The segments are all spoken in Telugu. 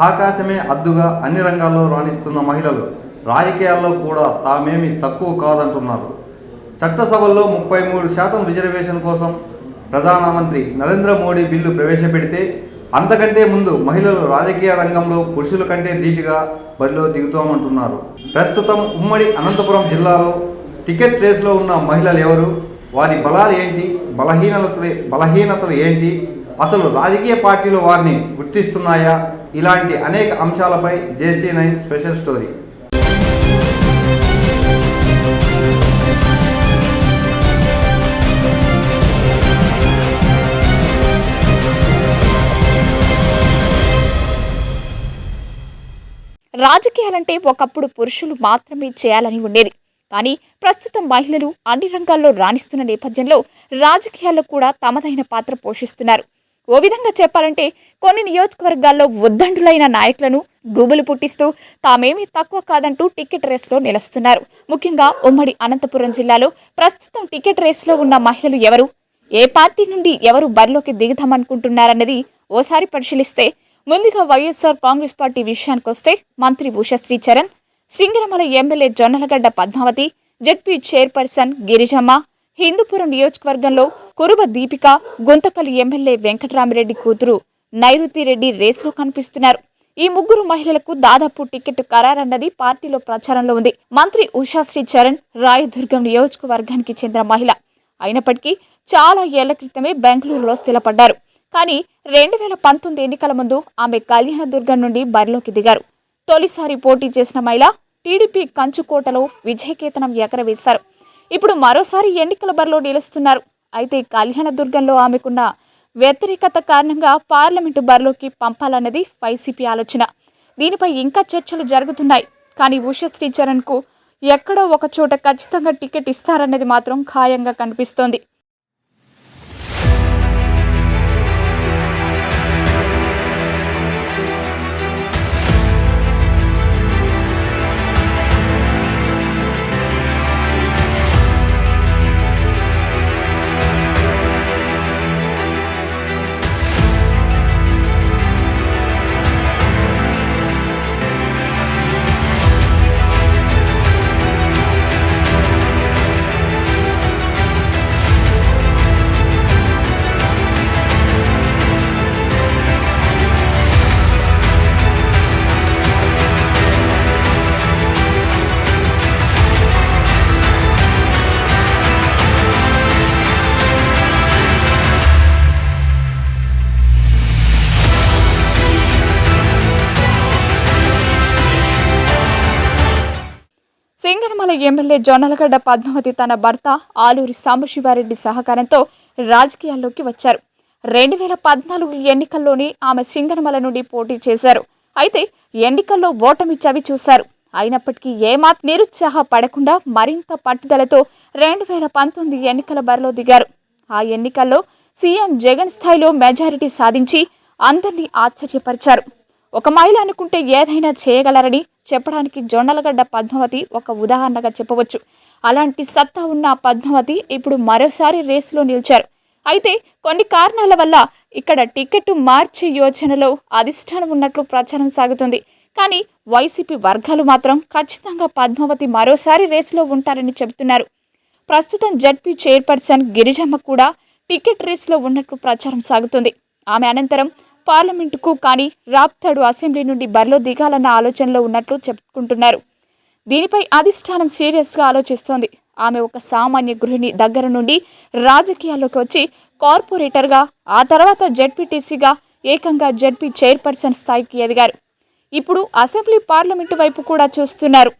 ఆకాశమే అద్దుగా అన్ని రంగాల్లో రాణిస్తున్న మహిళలు రాజకీయాల్లో కూడా తామేమి తక్కువ కాదంటున్నారు. చట్టసభల్లో 33% రిజర్వేషన్ కోసం ప్రధానమంత్రి నరేంద్ర మోడీ బిల్లు ప్రవేశపెడితే అంతకంటే ముందు మహిళలు రాజకీయ రంగంలో పురుషుల కంటే ధీటుగా బరిలో దిగుతామంటున్నారు. ప్రస్తుతం ఉమ్మడి అనంతపురం జిల్లాలో టికెట్ రేసులో ఉన్న మహిళలు ఎవరు, వారి బలాలు ఏంటి, బలహీనతలు ఏంటి, అసలు రాజకీయ పార్టీలు వారిని గుర్తిస్తున్నాయా, ఇలాంటి అనేక అంశాలపై JC9 స్పెషల్ స్టోరీ. రాజకీయాలంటే ఒకప్పుడు పురుషులు మాత్రమే చేయాలని ఉండేది. కానీ ప్రస్తుతం మహిళలు అన్ని రంగాల్లో రాణిస్తున్న నేపథ్యంలో రాజకీయాల్లో కూడా తమదైన పాత్ర పోషిస్తున్నారు. ఓ విధంగా చెప్పాలంటే కొన్ని నియోజకవర్గాల్లో ఉద్దండులైన నాయకులను గూబులు పుట్టిస్తూ తామేమీ తక్కువ కాదంటూ టికెట్ రేసులో నిలుస్తున్నారు. ముఖ్యంగా ఉమ్మడి అనంతపురం జిల్లాలో ప్రస్తుతం టికెట్ రేసులో ఉన్న మహిళలు ఎవరు, ఏ పార్టీ నుండి ఎవరు బరిలోకి దిగుతామనుకుంటున్నారన్నది ఓసారి పరిశీలిస్తే ముందుగా వైఎస్ఆర్ కాంగ్రెస్ పార్టీ విషయానికొస్తే మంత్రి Ushashri Charan, Singanamala MLA Jonnalagadda Padmavathi, ZP chairperson Girijamma, Hindupuram నియోజకవర్గంలో కురుబ దీపిక, గుంతకల్ ఎమ్మెల్యే వెంకటరామిరెడ్డి కూతురు నైరుతిరెడ్డి రేసులో కనిపిస్తున్నారు. ఈ ముగ్గురు మహిళలకు దాదాపు టికెట్ ఖరారన్నది పార్టీలో ప్రచారంలో ఉంది. మంత్రి ఉషశ్రీ చరణ్ రాయదుర్గం నియోజకవర్గానికి చెందిన మహిళ అయినప్పటికీ చాలా ఏళ్ల క్రితమే బెంగళూరులో స్థిరపడ్డారు. కానీ 2019 ఎన్నికల ముందు ఆమె కళ్యాణదుర్గం నుండి బరిలోకి దిగారు. తొలిసారి పోటీ చేసిన మహిళ టీడీపీ కంచుకోటలో విజయకేతనం ఎగరవేశారు. ఇప్పుడు మరోసారి ఎన్నికల బరిలో నిలుస్తున్నారు. అయితే కళ్యాణదుర్గంలో ఆమెకున్న వ్యతిరేకత కారణంగా పార్లమెంటు బరిలోకి పంపాలన్నది వైసీపీ ఆలోచన. దీనిపై ఇంకా చర్చలు జరుగుతున్నాయి. కానీ ఉషశ్రీ చరణ్కు ఎక్కడో ఒక చోట ఖచ్చితంగా టికెట్ ఇస్తారన్నది మాత్రం ఖాయంగా కనిపిస్తోంది. సింగనమల ఎమ్మెల్యే జొన్నలగడ్డ పద్మావతి తన భర్త ఆలూరి సాంబశివారెడ్డి సహకారంతో రాజకీయాల్లోకి వచ్చారు. 2014 ఎన్నికల్లోనే ఆమె సింగనమల నుండి పోటీ చేశారు. అయితే ఎన్నికల్లో ఓటమి చవి చూశారు. అయినప్పటికీ ఏమాత్రం నిరుత్సాహపడకుండా మరింత పట్టుదలతో 2019 ఎన్నికల బరిలో దిగారు. ఆ ఎన్నికల్లో సీఎం జగన్ స్థాయిలో మెజారిటీ సాధించి అందరినీ ఆశ్చర్యపరిచారు. ఒక మహిళ అనుకుంటే ఏదైనా చేయగలరని చెప్పడానికి జొన్నలగడ్డ పద్మావతి ఒక ఉదాహరణగా చెప్పవచ్చు. అలాంటి సత్తా ఉన్న పద్మావతి ఇప్పుడు మరోసారి రేసులో నిలిచారు. అయితే కొన్ని కారణాల వల్ల ఇక్కడ టికెట్ మార్చే యోచనలో అధిష్టానం ఉన్నట్లు ప్రచారం సాగుతుంది. కానీ వైసీపీ వర్గాలు మాత్రం ఖచ్చితంగా పద్మావతి మరోసారి రేసులో ఉంటారని చెబుతున్నారు. ప్రస్తుతం జెడ్పీ చైర్పర్సన్ గిరిజమ్మ కూడా టికెట్ రేసులో ఉన్నట్లు ప్రచారం సాగుతుంది. ఆమె అనంతరం పార్లమెంటుకు కానీ రాప్తాడు అసెంబ్లీ నుండి బరిలో దిగాలన్న ఆలోచనలో ఉన్నట్లు చెప్పుకుంటున్నారు. దీనిపై అధిష్టానం సీరియస్గా ఆలోచిస్తోంది. ఆమె ఒక సామాన్య గృహిణి దగ్గర నుండి రాజకీయాల్లోకి వచ్చి కార్పొరేటర్గా, ఆ తర్వాత జెడ్పీటీసీగా, ఏకంగా జెడ్పీ చైర్పర్సన్ స్థాయికి ఎదిగారు. ఇప్పుడు అసెంబ్లీ పార్లమెంటు వైపు కూడా చూస్తున్నారు.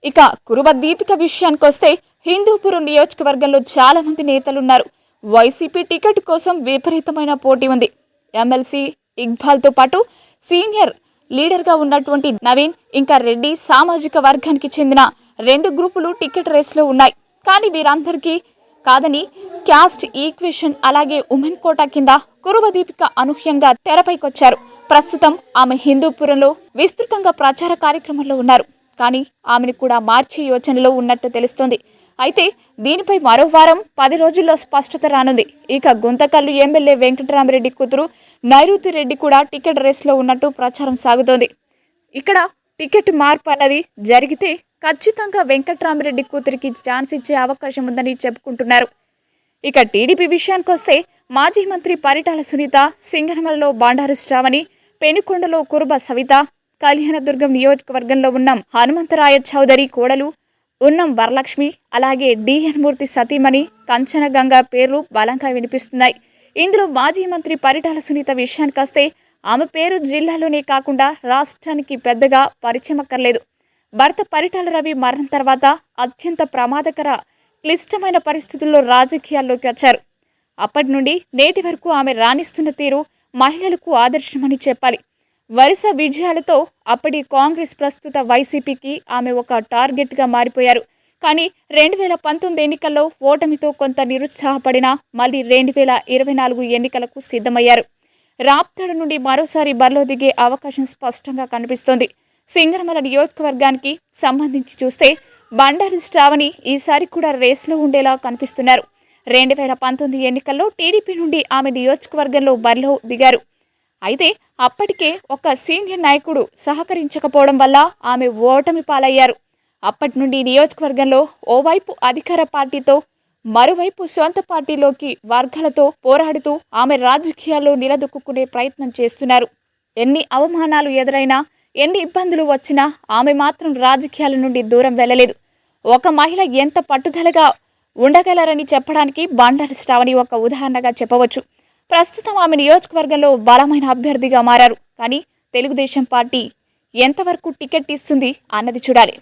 ఇక కురుబ దీపిక విషయానికొస్తే హిందూపురం నియోజకవర్గంలో చాలా మంది నేతలున్నారు. వైసీపీ టికెట్ కోసం విపరీతమైన పోటీ ఉంది. ఎమ్మెల్సీ ఇక్బాల్తో పాటు సీనియర్ లీడర్గా ఉన్నటువంటి నవీన్ ఇంకా రెడ్డి సామాజిక వర్గానికి చెందిన 2 గ్రూపులు టికెట్ రేసులో ఉన్నాయి. కానీ వీరందరికీ కాదని క్యాస్ట్ ఈక్వేషన్ అలాగే ఉమెన్ కోటా కింద కురుబ దీపిక అనూహ్యంగా తెరపైకొచ్చారు. ప్రస్తుతం ఆమె హిందూపురంలో విస్తృతంగా ప్రచార కార్యక్రమంలో ఉన్నారు. కానీ ఆమెను కూడా మార్చే యోచనలో ఉన్నట్టు తెలుస్తోంది. అయితే దీనిపై మరో వారం 10 రోజుల్లో స్పష్టత రానుంది. ఇక గుంతకల్లు ఎమ్మెల్యే వెంకటరామరెడ్డి కూతురు నైరుతి రెడ్డి కూడా టికెట్ రేసులో ఉన్నట్టు ప్రచారం సాగుతోంది. ఇక్కడ టికెట్ మార్పు అన్నది జరిగితే ఖచ్చితంగా వెంకటరామరెడ్డి కూతురికి ఛాన్స్ ఇచ్చే అవకాశం ఉందని చెప్పుకుంటున్నారు. ఇక టీడీపీ విషయానికొస్తే మాజీ మంత్రి పరిటాల సునీత, సింగనమలలో బండారు శ్రావణి, పెనుకొండలో కురుబ సవిత, కళ్యాణదుర్గం నియోజకవర్గంలో ఉన్న హనుమంతరాయ చౌదరి కోడలు ఉన్నం వరలక్ష్మి, అలాగే డిఎన్ మూర్తి సతీమణి కంచన గంగ పేర్లు బలంగా వినిపిస్తున్నాయి. ఇందులో మాజీ మంత్రి పరిటాల సునీత విషయానికొస్తే ఆమె పేరు జిల్లాలోనే కాకుండా రాష్ట్రానికి పెద్దగా పరిచయం అక్కర్లేదు. భర్త పరిటాల రవి మరణం తర్వాత అత్యంత ప్రమాదకర క్లిష్టమైన పరిస్థితుల్లో రాజకీయాల్లోకి వచ్చారు. అప్పటి నుండి నేటి వరకు ఆమె రాణిస్తున్న తీరు మహిళలకు ఆదర్శమని చెప్పాలి. వరుస విజయాలతో అప్పటి కాంగ్రెస్, ప్రస్తుత వైసీపీకి ఆమె ఒక టార్గెట్గా మారిపోయారు. కానీ 2019 ఎన్నికల్లో ఓటమితో కొంత నిరుత్సాహపడినా మళ్ళీ 2024 ఎన్నికలకు సిద్ధమయ్యారు. రాప్తాడు నుండి మరోసారి బరిలో దిగే అవకాశం స్పష్టంగా కనిపిస్తోంది. సింగనమల నియోజకవర్గానికి సంబంధించి చూస్తే బండారు శ్రావణి ఈసారి కూడా రేసులో ఉండేలా కనిపిస్తున్నారు. 2019 ఎన్నికల్లో టీడీపీ నుండి ఆమె నియోజకవర్గంలో బరిలో దిగారు. అయితే అప్పటికే ఒక సీనియర్ నాయకుడు సహకరించకపోవడం వల్ల ఆమె ఓటమి పాలయ్యారు. అప్పటి నుండి నియోజకవర్గంలో ఓవైపు అధికార పార్టీతో మరోవైపు సొంత పార్టీలోకి వర్గాలతో పోరాడుతూ ఆమె రాజకీయాల్లో నిలదొక్కునే ప్రయత్నం చేస్తున్నారు. ఎన్ని అవమానాలు ఎదురైనా, ఎన్ని ఇబ్బందులు వచ్చినా ఆమె మాత్రం రాజకీయాల నుండి దూరం వెళ్ళలేదు. ఒక మహిళ ఎంత పట్టుదలగా ఉండగలరని చెప్పడానికి బండారు శ్రావణి ఒక ఉదాహరణగా చెప్పవచ్చు. ప్రస్తుతం ఆమె నియోజకవర్గంలో బలమైన అభ్యర్థిగా మారారు. కానీ తెలుగుదేశం పార్టీ ఎంతవరకు టికెట్ ఇస్తుంది అన్నది చూడాలి.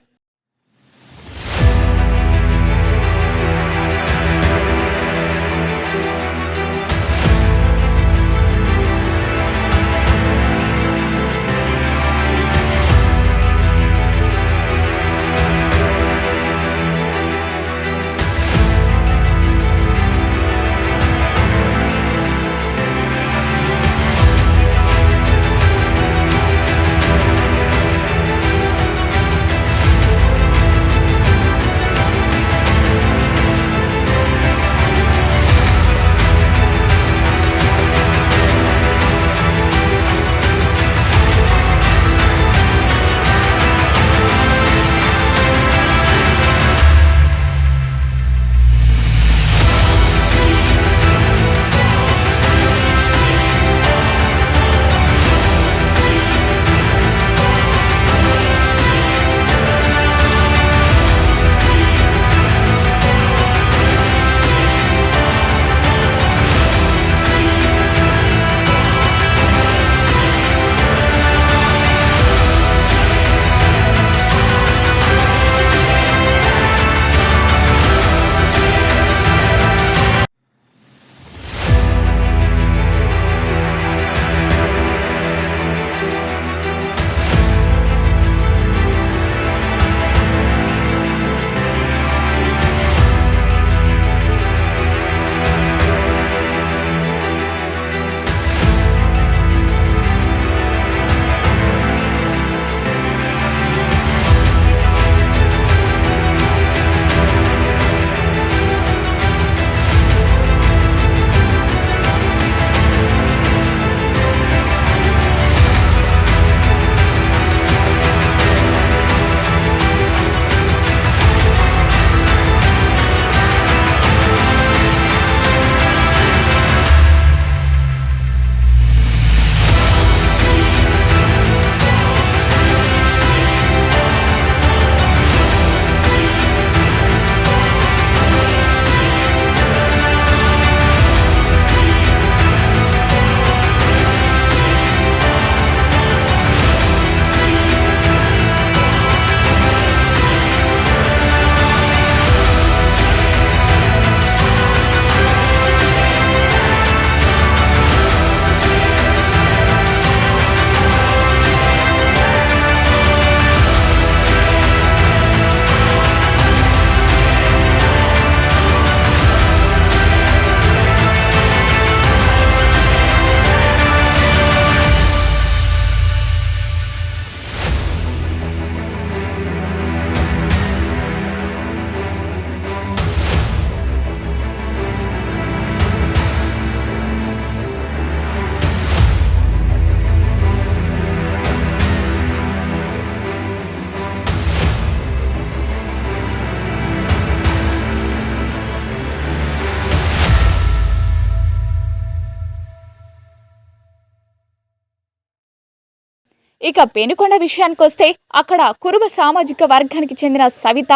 ఇక పెనుకొండ విషయానికొస్తే అక్కడ కురుబ సామాజిక వర్గానికి చెందిన సవిత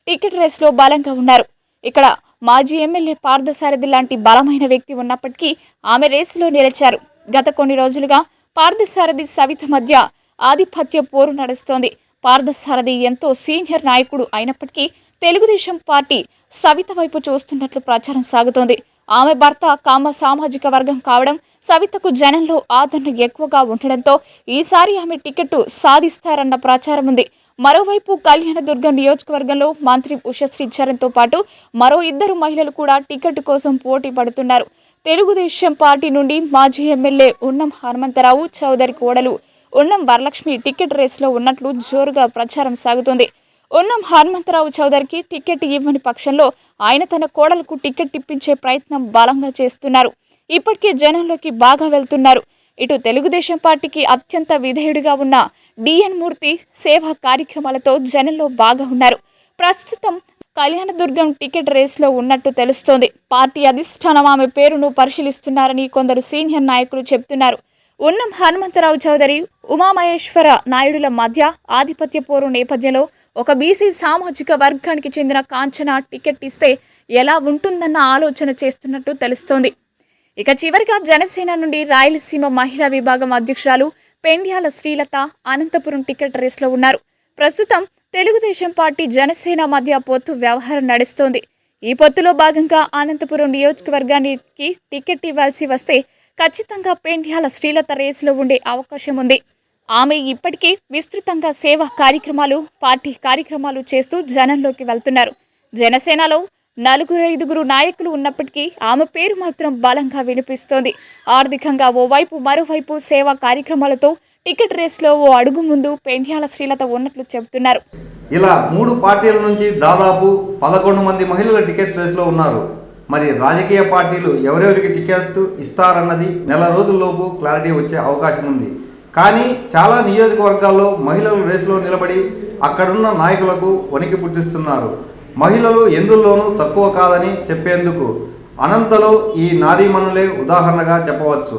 టికెట్ రేస్లో బలంగా ఉన్నారు. ఇక్కడ మాజీ ఎమ్మెల్యే పార్థసారథి లాంటి బలమైన వ్యక్తి ఉన్నప్పటికీ ఆమె రేసులో నిలిచారు. గత కొన్ని రోజులుగా పార్థసారథి సవిత మధ్య ఆధిపత్య పోరు నడుస్తోంది. పార్థసారథి ఎంతో సీనియర్ నాయకుడు అయినప్పటికీ తెలుగుదేశం పార్టీ సవిత వైపు చూస్తున్నట్లు ప్రచారం సాగుతోంది. ఆమె భర్త కామ సామాజిక వర్గం కావడం, సవితకు జనంలో ఆదరణ ఎక్కువగా ఉండడంతో ఈసారి ఆమె టికెట్ సాధిస్తారన్న ప్రచారం ఉంది. మరోవైపు కళ్యాణదుర్గం నియోజకవర్గంలో మంత్రి ఉషశ్రీ చరణ్తో పాటు మరో 2 మహిళలు కూడా టికెట్ కోసం పోటీ పడుతున్నారు. తెలుగుదేశం పార్టీ నుండి మాజీ ఎమ్మెల్యే ఉన్నం హనుమంతరావు చౌదరి కోడలు ఉన్నం వరలక్ష్మి టికెట్ రేసులో ఉన్నట్లు జోరుగా ప్రచారం సాగుతోంది. ఉన్నం హనుమంతరావు చౌదరికి టికెట్ ఇవ్వని పక్షంలో ఆయన తన కోడలకు టికెట్ ఇప్పించే ప్రయత్నం బలంగా చేస్తున్నారు. ఇప్పటికే జనంలోకి బాగా వెళ్తున్నారు. ఇటు తెలుగుదేశం పార్టీకి అత్యంత విధేయుడిగా ఉన్న డిఎన్ మూర్తి సేవా కార్యక్రమాలతో జనంలో బాగా ఉన్నారు. ప్రస్తుతం కళ్యాణదుర్గం టికెట్ రేసులో ఉన్నట్టు తెలుస్తోంది. పార్టీ అధిష్టానం ఆమె పేరును పరిశీలిస్తున్నారని కొందరు సీనియర్ నాయకులు చెబుతున్నారు. ఉన్నం హనుమంతరావు చౌదరి, ఉమామహేశ్వర నాయుడుల మధ్య ఆధిపత్య పోరు నేపథ్యంలో ఒక బీసీ సామాజిక వర్గానికి చెందిన కాంచన టికెట్ ఇస్తే ఎలా ఉంటుందన్న ఆలోచన చేస్తున్నట్టు తెలుస్తోంది. ఇక చివరిగా జనసేన నుండి రాయలసీమ మహిళా విభాగం అధ్యక్షురాలు పెండ్యాల శ్రీలత అనంతపురం టికెట్ రేసులో ఉన్నారు. ప్రస్తుతం తెలుగుదేశం పార్టీ జనసేన మధ్య పొత్తు వ్యవహారం నడుస్తోంది. ఈ పొత్తులో భాగంగా అనంతపురం నియోజకవర్గానికి టికెట్ ఇవ్వాల్సి వస్తే ఖచ్చితంగా పెండ్యాల శ్రీలత రేసులో ఉండే అవకాశం ఉంది. ఆమె ఇప్పటికే విస్తృతంగా సేవా కార్యక్రమాలు, పార్టీ కార్యక్రమాలు చేస్తూ జనంలోకి వెళ్తున్నారు. జనసేనలో 4-5 నాయకులు ఉన్నప్పటికీ ఆమె పేరు మాత్రం బలంగా వినిపిస్తోంది. ఆర్థికంగా ఓవైపు, మరోవైపు సేవా కార్యక్రమాలతో టికెట్ రేసులో ఓ అడుగు ముందు పెండ్యాల శ్రీలత ఉన్నట్లు చెబుతున్నారు. ఇలా 3 పార్టీల నుంచి దాదాపు 11 మంది మహిళలు టికెట్ రేసులో ఉన్నారు. మరి రాజకీయ పార్టీలు ఎవరెవరికి టికెట్ ఇస్తారన్నది నెల రోజుల్లోపు క్లారిటీ వచ్చే అవకాశం ఉంది. కానీ చాలా నియోజకవర్గాల్లో మహిళలు రేసులో నిలబడి అక్కడున్న నాయకులకు వణికి పుట్టిస్తున్నారు. మహిళలు ఎందుల్లోనూ తక్కువ కాదని చెప్పేందుకు అనంతలో ఈ నారీమణులే ఉదాహరణగా చెప్పవచ్చు.